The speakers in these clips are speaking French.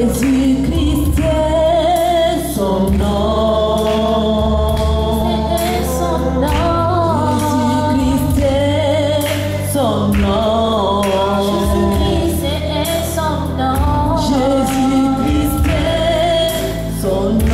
Jésus-Christ est son nom. Jésus-Christ est son nom. Jésus-Christ est son nom. Jésus-Christ est son nom.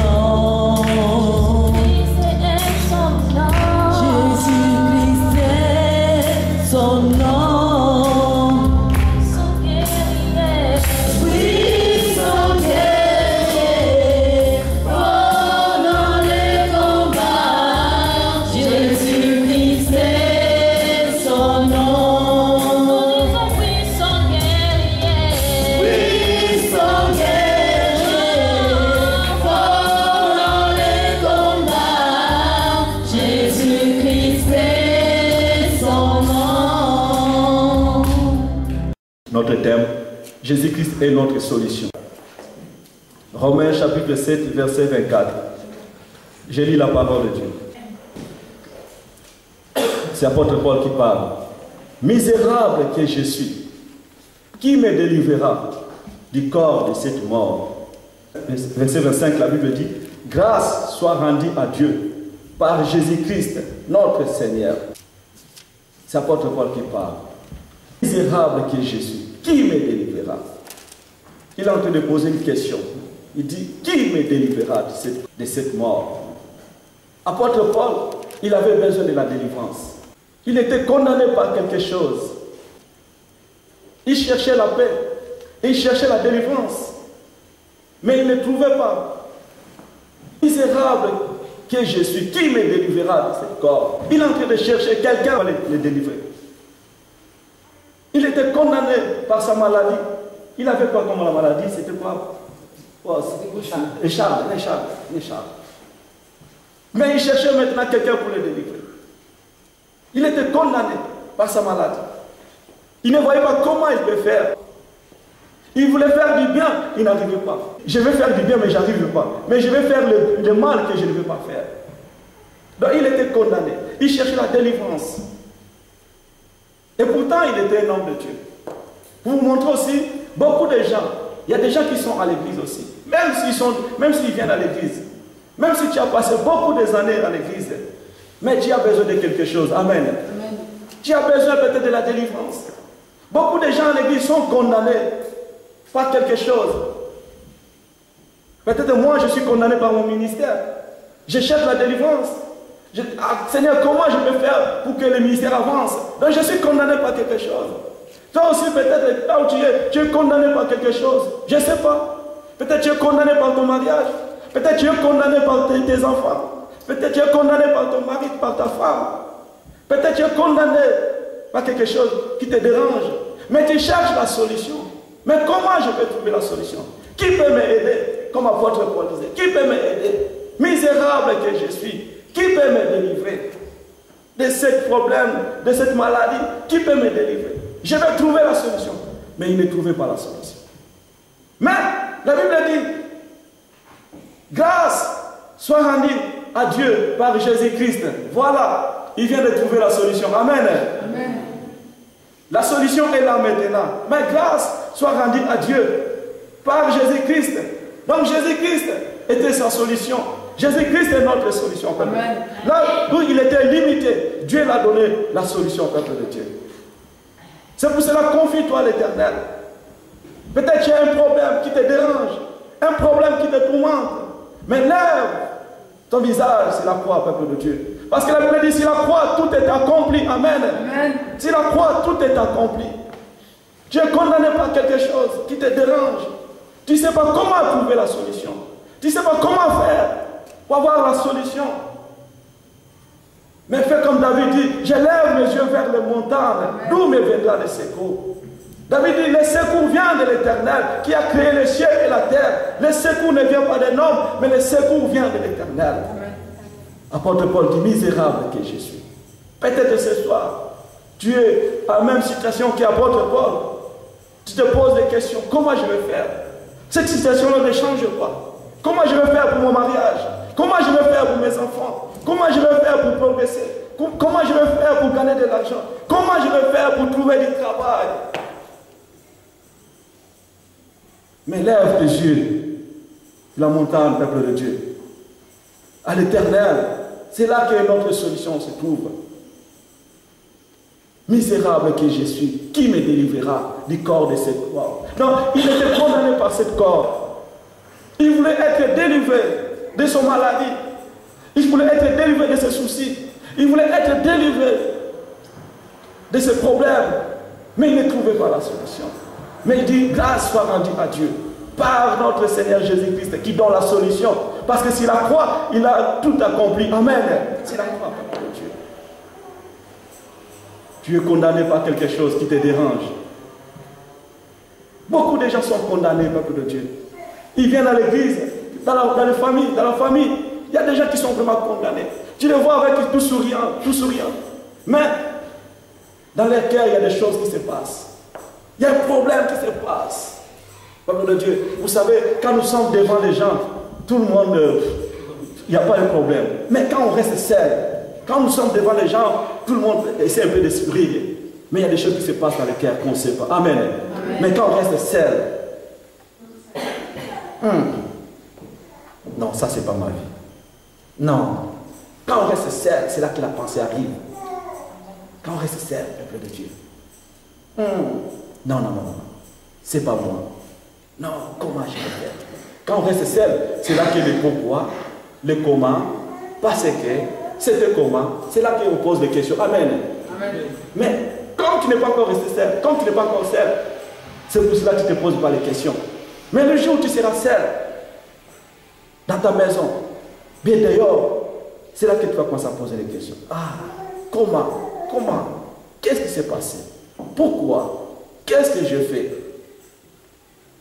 Jésus-Christ est son nom. Notre thème, Jésus-Christ est notre solution. Romains chapitre 7, verset 24. Je lis la parole de Dieu. C'est l'apôtre Paul qui parle. Misérable que je suis, qui me délivrera du corps de cette mort? Verset 25, la Bible dit, grâce soit rendue à Dieu par Jésus-Christ, notre Seigneur. C'est l'apôtre Paul qui parle. Misérable que je suis, qui me délivrera? Il est en train de poser une question. Il dit, qui me délivrera de cette mort? Apôtre Paul, il avait besoin de la délivrance. Il était condamné par quelque chose. Il cherchait la paix. Il cherchait la délivrance. Mais il ne trouvait pas. Misérable que je suis, qui me délivrera de ce corps? Il est en train de chercher quelqu'un pour le délivrer. Il était condamné par sa maladie. Il avait quoi comme la maladie? C'était quoi? Les charmes. Mais il cherchait maintenant quelqu'un pour le délivrer. Il était condamné par sa maladie. Il ne voyait pas comment il peut faire. Il voulait faire du bien, il n'arrivait pas. Je vais faire du bien, mais je n'arrive pas. Mais je vais faire le mal que je ne veux pas faire. Donc il était condamné. Il cherchait la délivrance. Et pourtant, il était un homme de Dieu. Pour vous montrer aussi, beaucoup de gens, il y a des gens qui sont à l'église aussi. Même s'ils viennent à l'église. Même si tu as passé beaucoup d'années à l'église. Mais tu as besoin de quelque chose. Amen. Amen. Tu as besoin peut-être de la délivrance. Beaucoup de gens à l'église sont condamnés par quelque chose. Peut-être moi, je suis condamné par mon ministère. Je cherche la délivrance. Seigneur, comment je peux faire pour que le ministère avance? Donc je suis condamné par quelque chose. Toi aussi, peut-être, là où tu es condamné par quelque chose. Je ne sais pas. Peut-être tu es condamné par ton mariage. Peut-être tu es condamné par tes enfants. Peut-être tu es condamné par ton mari, par ta femme. Peut-être tu es condamné par quelque chose qui te dérange. Mais tu cherches la solution. Mais comment je peux trouver la solution? Qui peut m'aider? Comme apôtre Paul disait. Qui peut m'aider? Misérable que je suis. Qui peut me délivrer de ce problème, de cette maladie? Qui peut me délivrer? Je vais trouver la solution. Mais il ne trouvait pas la solution. Mais la Bible dit, grâce soit rendue à Dieu par Jésus-Christ. Voilà, il vient de trouver la solution. Amen. Amen. La solution est là maintenant. Mais grâce soit rendue à Dieu par Jésus-Christ. Donc Jésus-Christ était sa solution. Jésus-Christ est notre solution. Amen. Là où il était limité, Dieu l'a donné la solution au peuple de Dieu. C'est pour cela, confie-toi à l'Éternel. Peut-être tu as un problème qui te dérange, un problème qui te tourmente. Mais lève ton visage sur la croix, peuple de Dieu. Parce que la Bible dit, si la croix, tout est accompli. Amen. Amen. Si la croix, tout est accompli. Tu es condamné par quelque chose qui te dérange. Tu ne sais pas comment trouver la solution. Tu ne sais pas comment faire pour avoir la solution. Mais fais comme David dit, je lève mes yeux vers les montagnes, d'où me viendra le secours. David dit, le secours vient de l'Éternel, qui a créé les cieux et la terre. Le secours ne vient pas d'un homme, mais le secours vient de l'Éternel. Apôtre Paul dit, misérable que je suis. Peut-être ce soir, tu es à la même situation qu'apôtre Paul. Tu te poses des questions, comment je vais faire? Cette situation-là ne change pas. Comment je vais faire pour mon mariage? Comment je vais faire pour mes enfants? Comment je vais faire pour progresser? Comment je vais faire pour gagner de l'argent? Comment je vais faire pour trouver du travail? Mais lève tes yeux la montagne, peuple de Dieu, à l'Éternel. C'est là que notre solution se trouve. Misérable que je suis, qui me délivrera du corps de cette corps? Non, il était condamné par cette corps. Il voulait être délivré de son maladie. Il voulait être délivré de ses soucis. Il voulait être délivré de ses problèmes. Mais il ne trouvait pas la solution. Mais il dit, grâce soit rendue à Dieu par notre Seigneur Jésus-Christ qui donne la solution. Parce que s'il la croit, il a tout accompli. Amen. S'il la croit, peuple de Dieu. Tu es condamné par quelque chose qui te dérange. Beaucoup de gens sont condamnés, peuple de Dieu. Ils viennent à l'église, dans la famille. Il y a des gens qui sont vraiment condamnés. Tu les vois avec tout souriant. Mais dans leur cœur, il y a des choses qui se passent. Il y a un problème qui se passe. Peuple de Dieu, vous savez, quand nous sommes devant les gens, tout le monde, il n'y a pas de problème. Mais quand on reste seul, quand nous sommes devant les gens, tout le monde essaie un peu de sourire. Mais il y a des choses qui se passent dans le cœur qu'on ne sait pas. Amen. Mais quand on reste seul, non, ça c'est pas ma vie. Non. Quand on reste seul, c'est là que la pensée arrive. Quand on reste seul, peuple de Dieu. Non. C'est pas moi. Non, comment je vais faire? Quand on reste seul, c'est là que le pourquoi, le comment, parce que, c'était comment, c'est là qu'on pose des questions. Amen. Mais quand tu n'es pas encore resté seul, quand tu n'es pas encore seul, c'est pour cela que tu ne te poses pas les questions. Mais le jour où tu seras seul, dans ta maison, bien dehors, c'est là que tu vas commencer à poser les questions. Comment? Qu'est-ce qui s'est passé? Pourquoi? Qu'est-ce que je fais?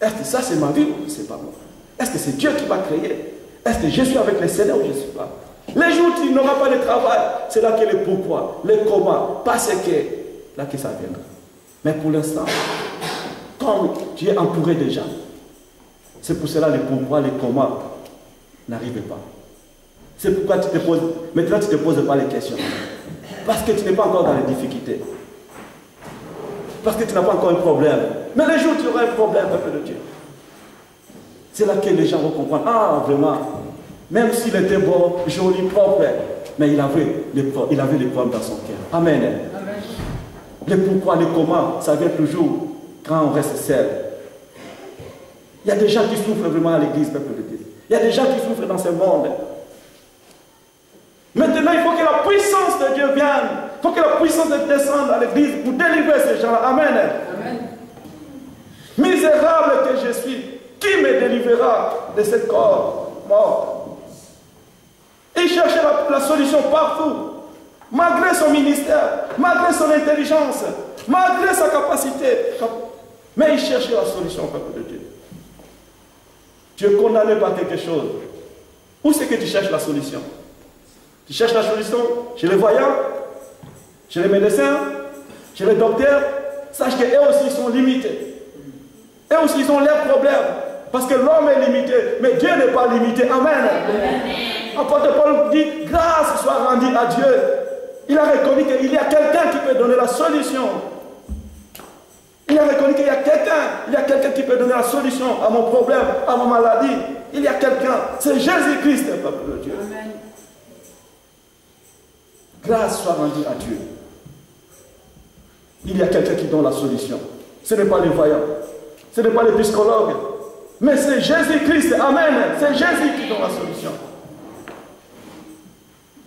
Est-ce que ça c'est ma vie ou c'est pas moi? Est-ce que c'est Dieu qui m'a créé? Est-ce que je suis avec le Seigneur ou je ne suis pas? Les jours où tu n'auras pas de travail, c'est là que le pourquoi, le comment, parce que, là que ça viendra. Mais pour l'instant, quand tu es entouré de gens, c'est pour cela le pourquoi, le comment n'arrivent pas. C'est pourquoi maintenant tu ne te poses pas les questions. Parce que tu n'es pas encore dans les difficultés. Parce que tu n'as pas encore un problème. Mais le jour où tu auras un problème, peuple de Dieu, c'est là que les gens vont comprendre. Vraiment, même s'il était beau, joli, propre, mais il avait les problèmes dans son cœur. Amen. Le pourquoi, le comment, ça vient toujours quand on reste seul. Il y a des gens qui souffrent vraiment à l'église, peuple de Dieu. Il y a des gens qui souffrent dans ce monde. Maintenant, il faut que la puissance de Dieu vienne. Il faut que la puissance de Dieu descende à l'église pour délivrer ces gens-là. Amen. Misérable que je suis, qui me délivrera de ce corps mort? Il cherchait la solution partout. Malgré son ministère, malgré son intelligence, malgré sa capacité. Mais il cherchait la solution, peuple de Dieu. Tu es condamné par quelque chose. Où c'est que tu cherches la solution? Tu cherches la solution chez les voyants, chez les médecins, chez les docteurs. Sache qu'eux aussi sont limités. Eux aussi ils ont leurs problèmes. Parce que l'homme est limité, mais Dieu n'est pas limité. Amen. Apôtre Paul dit, grâce soit rendue à Dieu. Il a reconnu qu'il y a quelqu'un qui peut donner la solution. Il a reconnu qu'il y a quelqu'un qui peut donner la solution à mon problème, à ma maladie. Il y a quelqu'un, c'est Jésus-Christ, peuple de Dieu. Amen. Grâce soit rendue à Dieu. Il y a quelqu'un qui donne la solution. Ce n'est pas les voyants, ce n'est pas les psychologues, mais c'est Jésus-Christ. Amen. C'est Jésus qui donne la solution.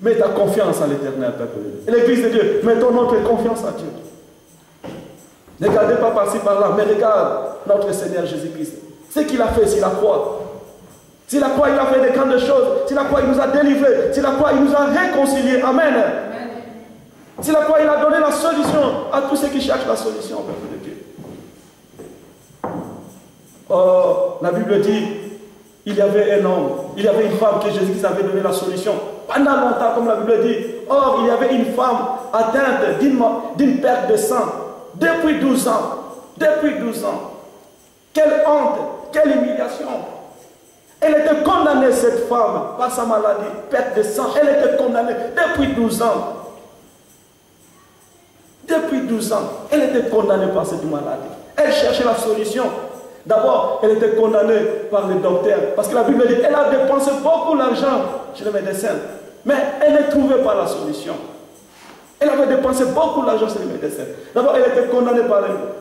Mets ta confiance à l'Éternel, peuple de Dieu. Et l'Église de Dieu, mettons notre confiance à Dieu. Ne regardez pas par-ci, par-là, mais regarde notre Seigneur Jésus-Christ. Ce qu'il a fait, s'il a croix. S'il a croix, il a fait des grandes choses. S'il a croix, il nous a délivrés. S'il a croix, il nous a réconciliés. Amen. S'il a croix, il a donné la solution à tous ceux qui cherchent la solution, peuple de Dieu. Oh, la Bible dit, il y avait un homme, il y avait une femme que Jésus-Christ avait donné la solution. Pendant longtemps, comme la Bible dit. Or, il y avait une femme atteinte d'une perte de sang. Depuis 12 ans. Depuis 12 ans. Quelle honte, quelle humiliation. Elle était condamnée, cette femme, par sa maladie, perte de sang. Elle était condamnée depuis 12 ans. Depuis 12 ans, elle était condamnée par cette maladie. Elle cherchait la solution. D'abord, elle était condamnée par les docteurs. Parce que la Bible dit qu'elle a dépensé beaucoup d'argent chez les médecins. Mais elle ne trouvait pas la solution. Elle avait dépensé beaucoup d'argent chez les médecins. D'abord, elle était condamnée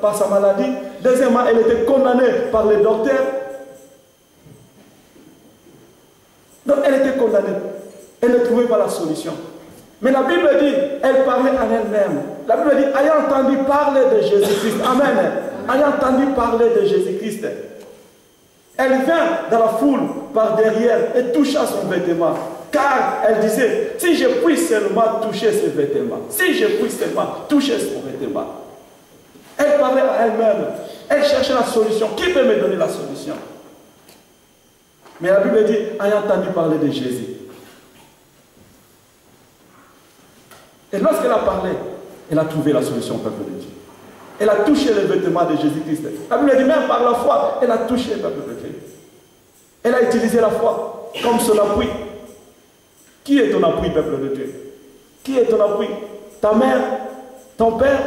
par sa maladie. Deuxièmement, elle était condamnée par les docteurs. Donc, elle était condamnée. Elle ne trouvait pas la solution. Mais la Bible dit, elle parlait à elle-même. La Bible dit, ayant entendu parler de Jésus-Christ. Amen. Ayant entendu parler de Jésus-Christ. Elle vient dans la foule par derrière et toucha son vêtement. Car elle disait, si je puis seulement toucher ses vêtements, si je puis seulement toucher son vêtement. Elle parlait à elle-même. Elle cherchait la solution. Qui peut me donner la solution? Mais la Bible dit, ayant entendu parler de Jésus. Et lorsqu'elle a parlé, elle a trouvé la solution au peuple de Dieu. Elle a touché les vêtements de Jésus-Christ. La Bible dit, même par la foi, elle a touché le peuple de Dieu. Elle a utilisé la foi comme son appui. Qui est ton appui, peuple de Dieu? Qui est ton appui? Ta mère, ton père,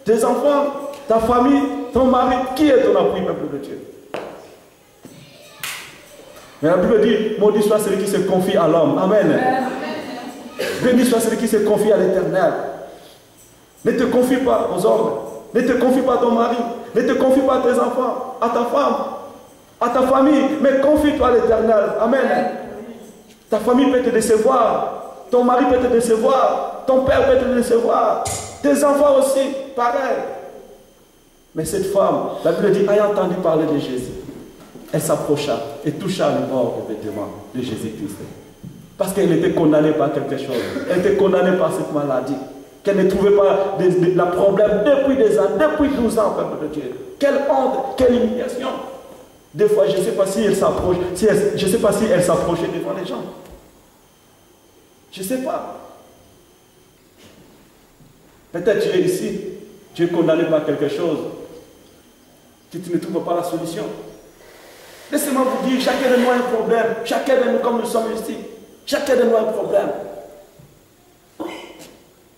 tes enfants, ta famille, ton mari. Qui est ton appui, peuple de Dieu? Mais la Bible dit, maudit soit celui qui se confie à l'homme. Amen. Béni soit celui qui se confie à l'Éternel. Ne te confie pas aux hommes. Ne te confie pas à ton mari. Ne te confie pas à tes enfants, à ta femme, à ta famille. Mais confie-toi à l'Éternel. Amen. Ta famille peut te décevoir. Ton mari peut te décevoir. Ton père peut te décevoir. Tes enfants aussi, pareil. Mais cette femme, la Bible dit, ayant entendu parler de Jésus, elle s'approcha et toucha le bord des vêtements de Jésus-Christ. Parce qu'elle était condamnée par quelque chose. Elle était condamnée par cette maladie. Qu'elle ne trouvait pas de problème depuis des années, depuis 12 ans, peuple de Dieu. Quelle honte, quelle humiliation. Des fois, je ne sais pas si elle s'approche, je ne sais pas si elle s'approchait devant les gens. Je ne sais pas. Peut-être tu es ici, tu es condamné par quelque chose. Tu ne trouves pas la solution. Laissez-moi vous dire, chacun de nous a un problème. Chacun de nous, comme nous sommes ici. Chacun de nous a un problème.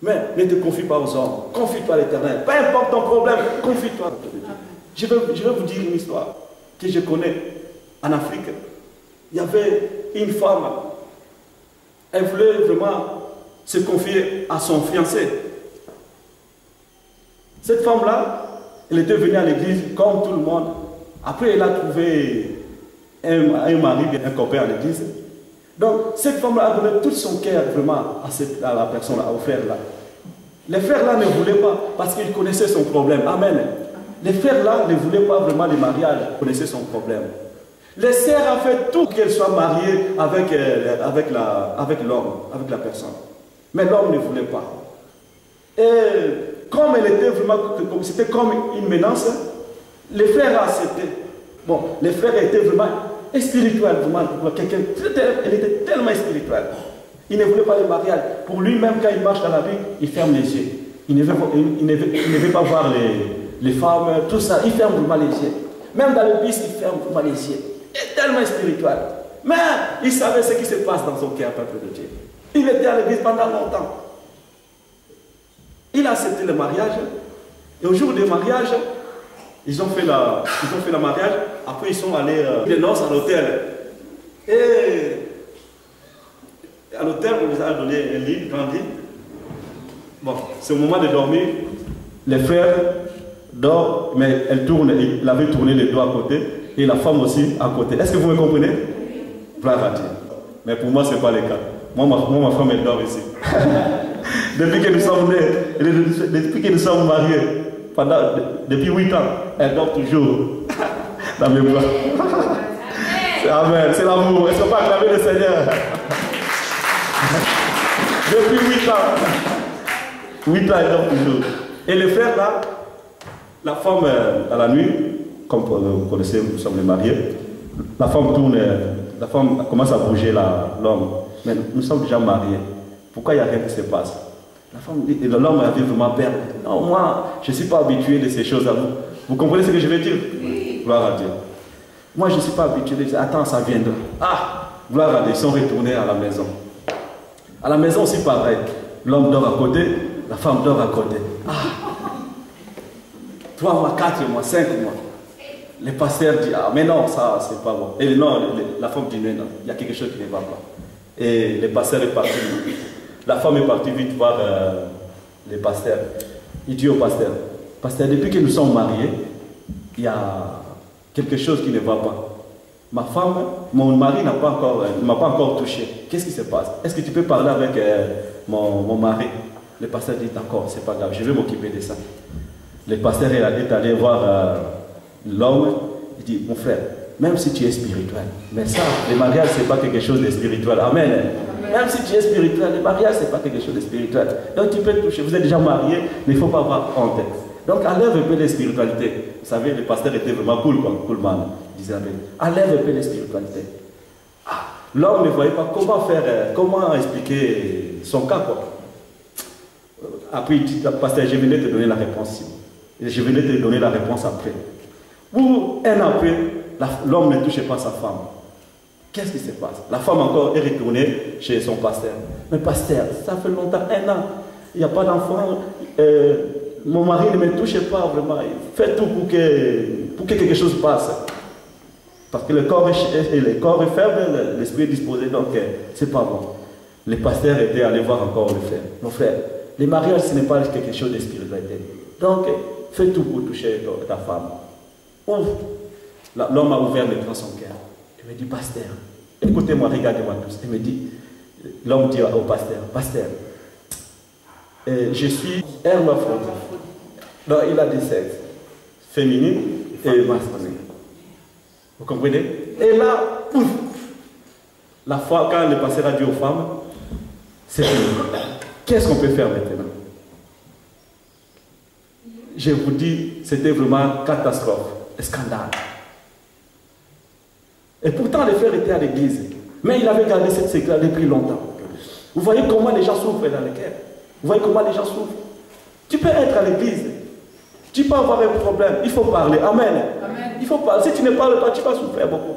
Mais ne te confie pas aux hommes. Confie-toi à l'Éternel. Peu importe ton problème, confie-toi. Je vais vous dire une histoire que je connais en Afrique. Il y avait une femme. Elle voulait vraiment se confier à son fiancé. Cette femme-là, elle était venue à l'église comme tout le monde. Après, elle a trouvé un mari, un copain à l'église. Donc, cette femme-là a donné tout son cœur vraiment à la personne, au frère-là. Les frères-là ne voulaient pas parce qu'ils connaissaient son problème. Amen. Les frères-là ne voulaient pas vraiment le mariage, ils connaissaient son problème. Les sœurs ont fait tout pour qu'elle soit mariée avec l'homme, avec la personne. Mais l'homme ne voulait pas. Et comme elle était vraiment, c'était comme une menace, les frères acceptaient. Bon, les frères étaient vraiment spirituels, vraiment, quelqu'un, elle était tellement spirituelle. Il ne voulait pas le mariage. Pour lui-même, quand il marche dans la vie, il ferme les yeux. Il ne veut pas voir les femmes, tout ça. Il ferme vraiment les yeux. Même dans le bus, il ferme vraiment les yeux. Il est tellement spirituel. Mais il savait ce qui se passe dans son cœur, peuple de Dieu. Il était à l'église pendant longtemps. Il a accepté le mariage. Et au jour du mariage, ils ont fait le mariage. Après, ils sont allés les noces à l'hôtel. Et à l'hôtel, on les a donné un lit, un grand lit. Bon, c'est au moment de dormir. Les frères dorment, mais il avait tourné les doigts à côté. Et la femme aussi à côté. Est-ce que vous me comprenez? Gloire à Dieu. Mais pour moi, ce n'est pas le cas. Moi, ma femme, elle dort ici. Depuis que nous sommes nés, depuis que nous sommes mariés, depuis 8 ans, elle dort toujours dans mes bras. Amen. C'est l'amour. Est-ce qu'on peut acclamer le Seigneur? Depuis 8 ans. 8 ans, elle dort toujours. Et les frères là, la femme à la nuit, comme vous connaissez, nous sommes les mariés, la femme tourne, la femme commence à bouger l'homme. Mais nous sommes déjà mariés. Pourquoi il n'y a rien qui se passe? La femme dit, et l'homme avait vraiment peur. Non, moi, je ne suis pas habitué de ces choses à vous. Vous comprenez ce que je veux dire? Oui. Gloire à Dieu. Moi, je ne suis pas habitué de dire, attends, ça viendra. Ah, gloire à Dieu, ils sont retournés à la maison. À la maison aussi, pareil. L'homme dort à côté, la femme dort à côté. Ah, 3 mois, 4 mois, 5 mois. Les pasteurs disent, ah mais non, ça c'est pas bon. Et non, la femme dit, non, il y a quelque chose qui ne va pas. Et le pasteur est parti. La femme est partie vite voir les pasteurs. Il dit au pasteur, pasteur, depuis que nous sommes mariés, il y a quelque chose qui ne va pas. Ma femme, mon mari ne m'a pas encore touché. Qu'est-ce qui se passe? Est-ce que tu peux parler avec mon mari? Le pasteur dit, d'accord, c'est pas grave, je vais m'occuper de ça. Le pasteur est allé voir l'homme. Il dit, mon frère, même si tu es spirituel, mais ça, le mariage, ce n'est pas quelque chose de spirituel. Amen. Même si tu es spirituel, le mariage, ce n'est pas quelque chose de spirituel. Donc tu peux toucher, vous êtes déjà marié, mais il ne faut pas avoir honte. Donc enlève un peu de spiritualité. Vous savez, le pasteur était vraiment cool, quoi, cool man. Il disait, enlève un peu de spiritualité. Ah, l'homme ne voyait pas comment expliquer son cas, quoi. Après, il dit, pasteur, je venais te donner la réponse. Et je venais te donner la réponse après. Ou un an après, l'homme ne touchait pas sa femme. Qu'est-ce qui se passe? La femme encore est retournée chez son pasteur. Mais pasteur, ça fait longtemps, un an, il n'y a pas d'enfant. Mon mari ne me touche pas vraiment. Faites tout pour que quelque chose passe. Parce que le corps est faible, l'esprit est disposé, donc c'est pas bon. Le pasteur était allé voir encore le frère. Mon frère, le mariage, ce n'est pas quelque chose de spiritualité. Donc, fais tout pour toucher ta femme. L'homme a ouvert le grand son cœur. Il me dit, pasteur, écoutez-moi, regardez-moi tous. Il me dit, l'homme dit au pasteur, pasteur, je suis hermaphrodite. Donc il a des sexes féminines et masculines. Vous comprenez? Et là, pouf, la foi, quand le pasteur a dit aux femmes, c'est fini. Qu'est-ce qu'on peut faire maintenant? Je vous dis, c'était vraiment catastrophe, scandale. Et pourtant, les frères étaient à l'église. Mais il avait gardé cette secret depuis longtemps. Vous voyez comment les gens souffrent dans les cœurs. Vous voyez comment les gens souffrent. Tu peux être à l'église. Tu peux avoir un problème. Il faut parler. Amen. Amen. Il faut parler. Si tu ne parles pas, tu vas souffrir beaucoup.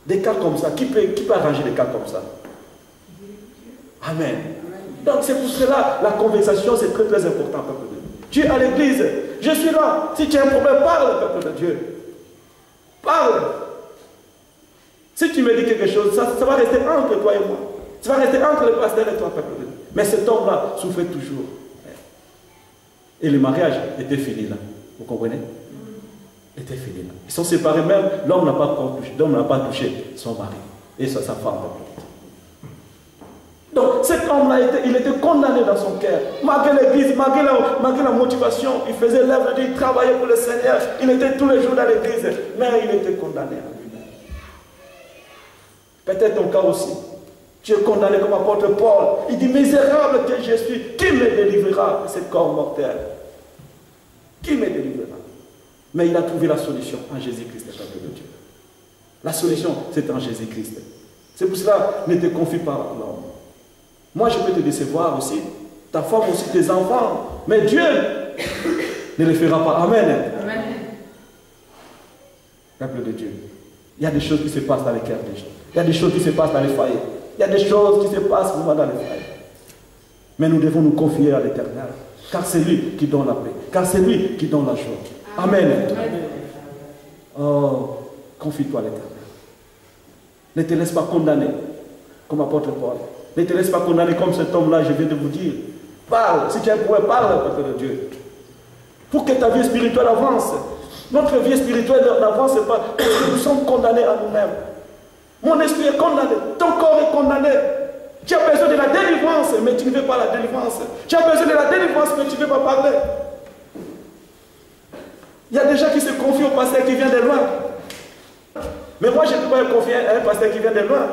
Des cas comme ça. Qui peut arranger des cas comme ça? Amen. Donc c'est pour cela la conversation, c'est très très important, peuple de Dieu. Tu es à l'église. Je suis là. Si tu as un problème, parle, peuple de Dieu. Parle. Si tu me dis quelque chose, ça va rester entre toi et moi. Ça va rester entre le pasteur et toi, peuple de Dieu. Mais cet homme-là souffrait toujours. Et le mariage était fini là. Vous comprenez? Était fini là. Ils sont séparés même. L'homme n'a pas touché son mari et sa femme. Donc cet homme-là, il était condamné dans son cœur. Malgré l'église, malgré la motivation, il faisait l'œuvre de Dieu, il travaillait pour le Seigneur. Il était tous les jours dans l'église. Mais il était condamné à lui-même. Peut-être ton cas aussi. Tu es condamné comme apôtre Paul. Il dit, misérable que je suis, qui me délivrera de ce corps mortel? Qui me délivrera? Mais il a trouvé la solution en Jésus-Christ, le peuple de Dieu. La solution, c'est en Jésus-Christ. C'est pour cela, ne te confie pas à l'homme. Moi, je peux te décevoir aussi, ta femme aussi, tes enfants. Mais Dieu ne le fera pas. Amen. Amen. Peuple de Dieu. Il y a des choses qui se passent dans les cœurs des gens. Il y a des choses qui se passent dans les foyers. Il y a des choses qui se passent vraiment dans les foyers. Mais nous devons nous confier à l'Éternel. Car c'est lui qui donne la paix. Car c'est lui qui donne la joie. Amen. Amen. Oh, confie-toi à l'Éternel. Ne te laisse pas condamner, comme apôtre Paul. Ne te laisse pas condamner comme cet homme-là, je viens de vous dire. Parle, si tu as un problème, parle, peuple de Dieu. Pour que ta vie spirituelle avance. Notre vie spirituelle n'avance pas parce que nous sommes condamnés à nous-mêmes. Mon esprit est condamné, ton corps est condamné. Tu as besoin de la délivrance, mais tu ne veux pas la délivrance. Tu as besoin de la délivrance, mais tu ne veux pas parler. Il y a des gens qui se confient au pasteur qui vient de loin. Mais moi, je ne peux pas me confier à un pasteur qui vient de loin.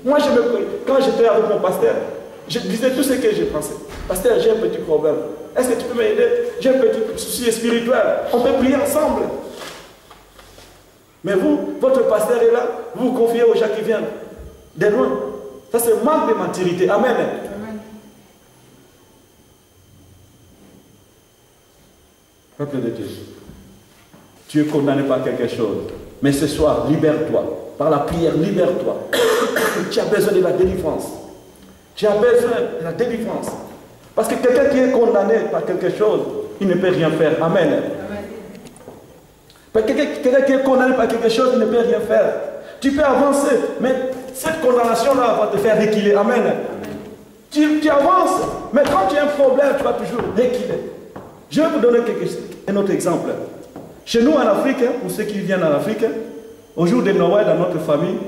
Moi, quand j'étais avec mon pasteur, je disais tout ce que j'ai pensé. Pasteur, j'ai un petit problème. Est-ce que tu peux m'aider? J'ai un petit souci spirituel. On peut prier ensemble. Mais vous, votre pasteur est là, vous vous confiez aux gens qui viennent de loin. Ça, c'est manque de maturité. Amen. Amen. Peuple de Dieu, tu es condamné par quelque chose. Mais ce soir, libère-toi. Par la prière, libère-toi. Tu as besoin de la délivrance. Tu as besoin de la délivrance. Parce que quelqu'un qui est condamné par quelque chose, il ne peut rien faire. Amen. Amen. Quelqu'un qui est condamné par quelque chose, il ne peut rien faire. Tu peux avancer, mais cette condamnation-là va te faire reculer. Amen. Tu avances, mais quand tu as un problème, tu vas toujours reculer. Je vais vous donner un autre exemple. Chez nous en Afrique, pour ceux qui viennent en Afrique, au jour de Noël, dans notre famille,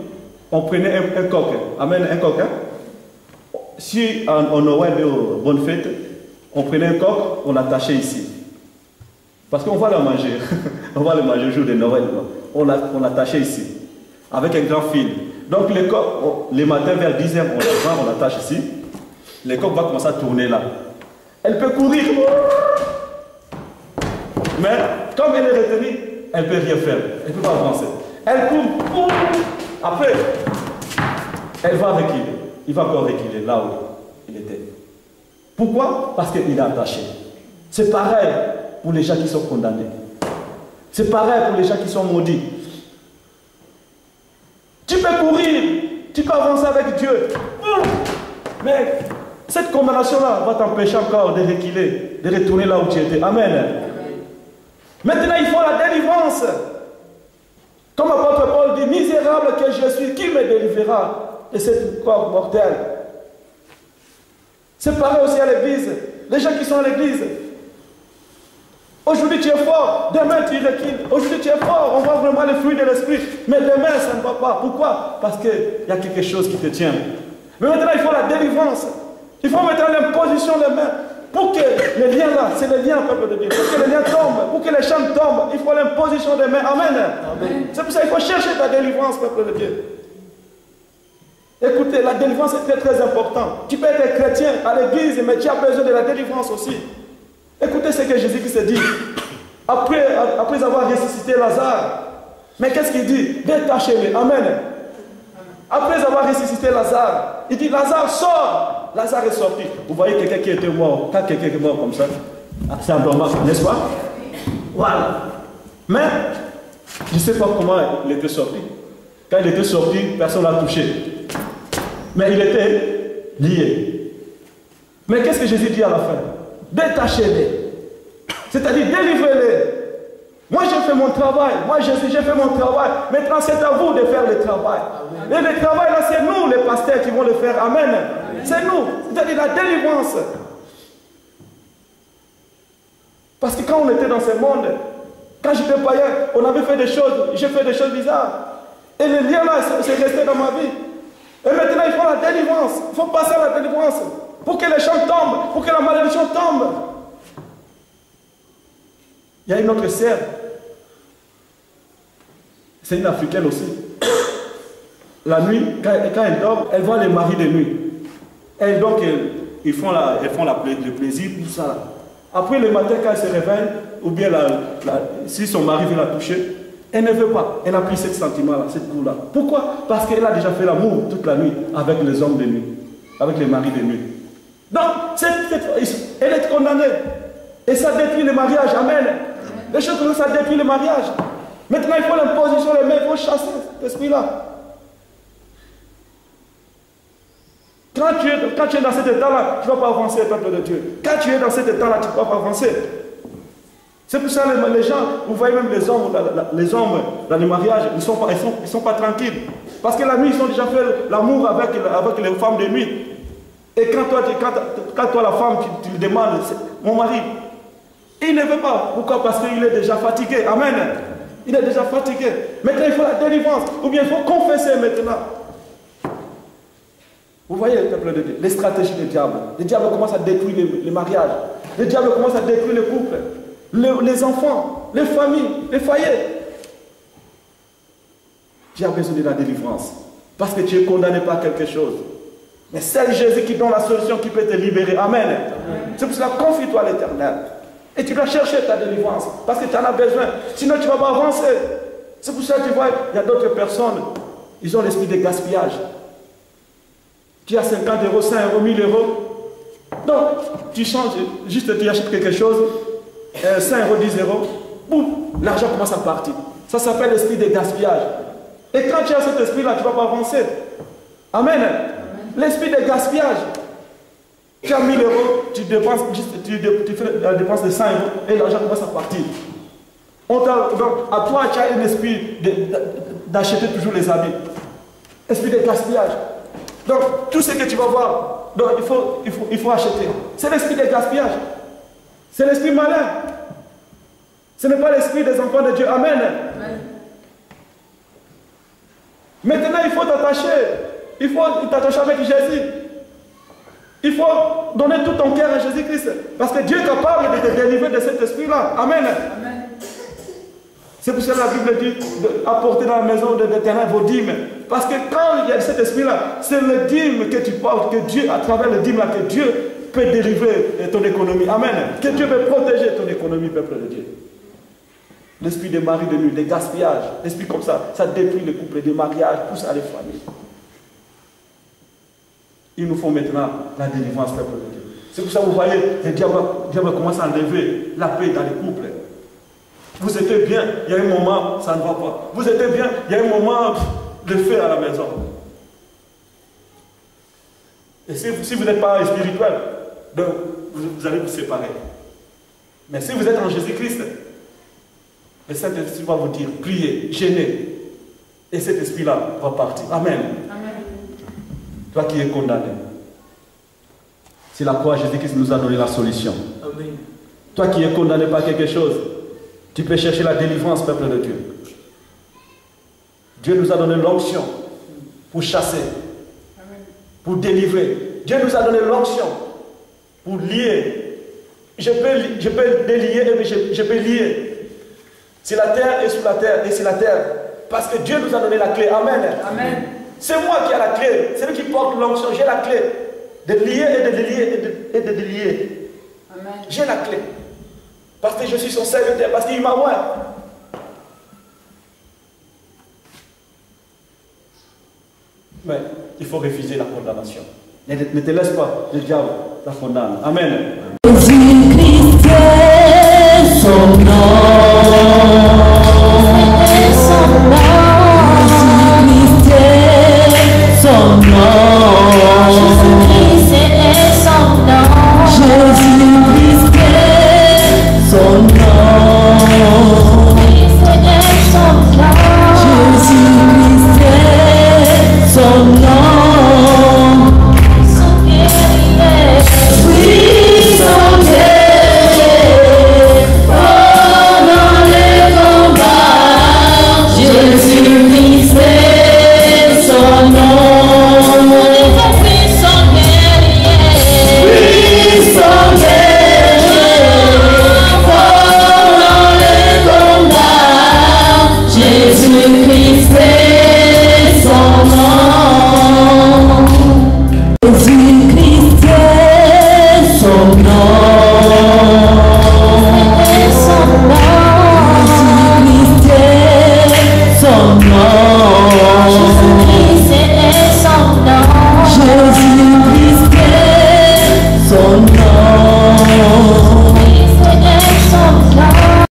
on prenait un coq. Amen, un coq. Si en Noël et aux bonnes fêtes, on prenait un coq, on l'attachait ici. Parce qu'on va le manger. On va le manger au jour de Noël. On l'attachait ici, avec un grand fil. Donc les coqs, les matins vers 10h, on l'attache ici. Le coq va commencer à tourner là. Elle peut courir. Mais comme elle est retenue, elle ne peut rien faire. Elle ne peut pas avancer. Elle court. Après, elle va reculer. Il va encore reculer là où il était. Pourquoi? Parce qu'il est attaché. C'est pareil pour les gens qui sont condamnés. C'est pareil pour les gens qui sont maudits. Tu peux courir, tu peux avancer avec Dieu. Mais cette condamnation-là va t'empêcher encore de reculer, de retourner là où tu étais. Amen. Maintenant, il faut la délivrance. Comme l'apôtre Paul dit, misérable que je suis, qui me délivrera de cette corps mortel? C'est pareil aussi à l'église. Les gens qui sont à l'église. Aujourd'hui tu es fort, demain tu recules. Aujourd'hui tu es fort, on voit vraiment les fruits de l'esprit. Mais demain ça ne va pas. Pourquoi? Parce qu'il y a quelque chose qui te tient. Mais maintenant il faut la délivrance. Il faut mettre l'imposition des mains. Pour que les liens là, c'est les liens, peuple de Dieu. Pour que les liens tombent, pour que les chaînes tombent, il faut l'imposition des mains. Amen. C'est pour ça qu'il faut chercher ta délivrance, peuple de Dieu. Écoutez, la délivrance est très très importante. Tu peux être chrétien à l'église, mais tu as besoin de la délivrance aussi. Écoutez ce que Jésus qui se dit. Après avoir ressuscité Lazare, mais qu'est-ce qu'il dit? Détachez-le. Amen. Après avoir ressuscité Lazare, il dit Lazare sort. Lazare est sorti. Vous voyez quelqu'un qui était mort. Quand quelqu'un est mort comme ça, c'est un dommage, n'est-ce pas? Voilà. Mais, je ne sais pas comment il était sorti. Quand il était sorti, personne ne l'a touché. Mais il était lié. Mais qu'est-ce que Jésus dit à la fin? Détachez-les. C'est-à-dire délivrez-les. Moi j'ai fait mon travail. Moi Jésus, j'ai fait mon travail. Maintenant c'est à vous de faire le travail. Et le travail là, c'est nous les pasteurs qui vont le faire. Amen. C'est nous. C'est-à-dire la délivrance. Parce que quand on était dans ce monde, quand j'étais païen, on avait fait des choses, j'ai fait des choses bizarres. Et le lien là, c'est resté dans ma vie. Et maintenant il faut la délivrance. Il faut passer à la délivrance. Pour que les champs tombent, pour que la malédiction tombe. Il y a une autre sœur. C'est une africaine aussi. La nuit, quand elle dort, elle voit les maris de nuit. Et donc, ils font le plaisir, tout ça. Après, le matin, quand elle se réveille, ou bien si son mari veut la toucher, elle ne veut pas. Elle n'a plus ce sentiment-là, cette goût-là. Pourquoi? Parce qu'elle a déjà fait l'amour toute la nuit avec les hommes de nuit, avec les maris de nuit. Donc, elle est condamnée. Et ça détruit le mariage. Amen. Les choses comme ça détruit le mariage. Maintenant, il faut l'imposition des mains, il faut chasser cet esprit-là. Quand tu es dans cet état-là, tu ne vas pas avancer, peuple de Dieu. Quand tu es dans cet état-là, tu ne vas pas avancer. C'est pour ça que les gens, vous voyez même les hommes dans les mariages, ils ne sont pas tranquilles. Parce que la nuit, ils ont déjà fait l'amour avec les femmes de nuit. Et quand toi la femme, tu lui demandes, mon mari, il ne veut pas. Pourquoi? Parce qu'il est déjà fatigué. Amen. Il est déjà fatigué. Maintenant, il faut la délivrance. Ou bien il faut confesser maintenant. Vous voyez, peuple de Dieu, les stratégies du diable. Le diable commence à détruire les mariages. Le diable commence à détruire les couples, les enfants, les familles, les foyers. Tu as besoin de la délivrance. Parce que tu es condamné par quelque chose. Mais c'est Jésus qui donne la solution, qui peut te libérer. Amen. C'est pour cela, confie-toi à l'Éternel. Et tu dois chercher ta délivrance. Parce que tu en as besoin. Sinon, tu ne vas pas avancer. C'est pour ça que tu vois, il y a d'autres personnes. Ils ont l'esprit de gaspillage. Tu as 50 euros, 100 euros, 1000 euros. Donc, tu changes, juste tu achètes quelque chose, 5 euros, 10 euros, boum, l'argent commence à partir. Ça s'appelle l'esprit de gaspillage. Et quand tu as cet esprit-là, tu ne vas pas avancer. Amen. L'esprit de gaspillage. Tu as 1000 euros, tu fais la dépense de 100 euros et l'argent commence à partir. Donc, à toi, tu as un esprit d'acheter toujours les habits. Esprit de gaspillage. Donc, tout ce que tu vas voir, donc, il faut acheter. C'est l'esprit de gaspillage. C'est l'esprit malin. Ce n'est pas l'esprit des enfants de Dieu. Amen. Amen. Maintenant, il faut t'attacher. Il faut t'attacher avec Jésus. Il faut donner tout ton cœur à Jésus-Christ. Parce que Dieu est capable de te délivrer de cet esprit-là. Amen. Amen. C'est pour ça que la Bible dit d'apporter dans la maison de l'Éternel vos dîmes. Parce que quand il y a cet esprit-là, c'est le dîme que tu portes, que Dieu, à travers le dîme-là, que Dieu peut délivrer ton économie. Amen. Que Dieu peut protéger ton économie, peuple de Dieu. L'esprit des maris de nuit, des gaspillages, l'esprit comme ça détruit les couples, des mariages, pousse à les familles. Il nous faut maintenant la délivrance, peuple de Dieu. C'est pour ça que vous voyez, le diable commence à enlever la paix dans les couples. Vous étiez bien, il y a un moment, ça ne va pas. Vous étiez bien, il y a un moment de feu à la maison. Et si vous n'êtes pas spirituel, donc vous allez vous séparer. Mais si vous êtes en Jésus-Christ, le Saint-Esprit va vous dire, priez, gênez. Et cet esprit-là va partir. Amen. Amen. Toi qui es condamné. C'est la croix, Jésus-Christ nous a donné la solution. Amen. Toi qui es condamné par quelque chose, tu peux chercher la délivrance, peuple de Dieu. Dieu nous a donné l'onction pour chasser, pour délivrer. Dieu nous a donné l'onction pour lier. Je peux délier et je peux lier. C'est la terre et sous la terre et c'est la terre. Parce que Dieu nous a donné la clé. Amen. Amen. C'est moi qui ai la clé. C'est lui qui porte l'onction. J'ai la clé. De lier et de délier et de délier. Amen. J'ai la clé. Parce que je suis son serviteur. Parce qu'il m'a oint. Mais il faut refuser la condamnation. Ne te laisse pas, le diable la condamne. Amen. Jésus-Christ est son nom. Jésus-Christ est son nom. Jésus-Christ est son nom. Jésus-Christ est son nom. Jésus-Christ est son nom. Oui, son guerrier, pendant les combats. Jésus-Christ est son nom. Oui, son guerrier, pendant les combats. Jésus-Christ est